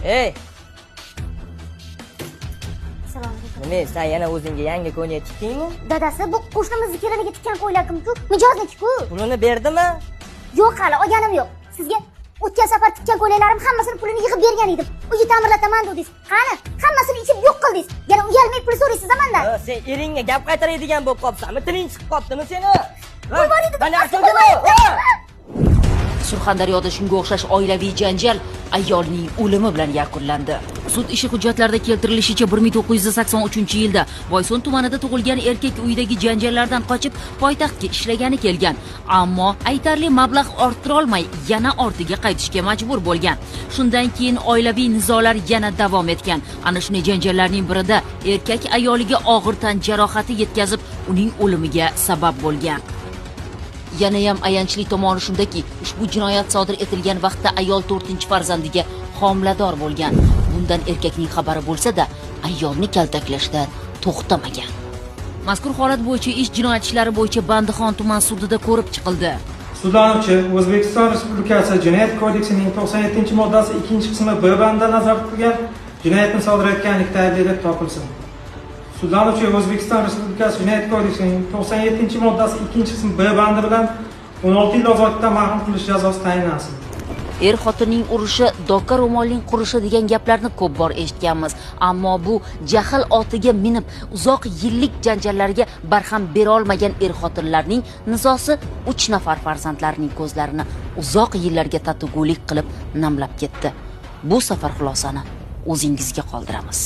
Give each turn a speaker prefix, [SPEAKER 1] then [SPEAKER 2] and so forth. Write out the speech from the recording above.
[SPEAKER 1] Ey,
[SPEAKER 2] Salom alaykum.
[SPEAKER 1] nima, sen yana o'zingga yangi ko'ylak tikdingmi?
[SPEAKER 2] Dadasi, bu qo'shnimizni keliniga tikkan ko'ylakim-ku, mijozniki-ku.
[SPEAKER 1] Pulini berdimi?
[SPEAKER 2] Yo'q, hali olganim yo'q. Sizga o'tgan safar tikkan ko'ylaklarim hammasini pulini yig'ib bergan edim. Uyni ta'mirlataman dedingiz. Qani? Hammasini ichib yo'q qildingiz. Yana uyalmay pul so'raysiz mendan.
[SPEAKER 1] Sen eringga gap qaytaradigan bo'lib qopsanmi? Tiling chiqib qoptimi seni?
[SPEAKER 2] Pul bor edi.
[SPEAKER 1] Mana shundami?
[SPEAKER 3] Surxondaryoda shunga o'xshash oilaviy janjal ayolning o'limi bilan yakunlandi. Sud ishi hujjatlarida keltirilishicha 1983-yilda Boysun tumanida tug'ilgan erkak uyidagi janjallardan qochib poytaxtga ishlagani kelgan, ammo aytarli mablag' orttira olmay yana ortiga qaytishga majbur bo'lgan. Shundan keyin oilaviy nizolar yana davom etgan. Ana shunday janjallarning birida erkak ayoliga og'ir tan jarohati yetkazib, uning o'limiga sabab bo'lgan. Yana ham ayanchli tomoni shundaki, ushbu jinoyat sodir etilgan vaqtda ayol 4-farzandiga homilador bo'lgan. Bundan erkakning xabari bo'lsa-da, ayolni kaltaklashdan to'xtamagan. Mazkur holat bo'yicha ish jinoyat ishlari bo'yicha Bandixon tuman sudida ko'rib chiqildi.
[SPEAKER 4] Sudlanuvchi O'zbekiston Respublikasi Jinoyat kodeksining 97-moddasi 2-qismi B bandida nazarda tutilgan jinoyatni sodir etganlikda aybli deb topilsin. Sudlanuvchi O'zbekiston Respublikasi Jinoyat kodeksining 97-moddasi 2-qismi B bandi bilan 16 yil ozodlikdan mahrum qilish jazosi tayinlansin.
[SPEAKER 3] Er-xotinning urushi, doka ro'molning qurishi degan gaplarni ko'p bor eshitganmiz, ammo bu jahl otiga minib uzoq yillik janjallarga barham bera olmagan er-xotinlarning nizosi 3 nafar farzandlarining ko'zlarini uzoq yillarga tatugulik qilib namlab ketdi. Bu safar xulosani o'zingizga qoldiramiz.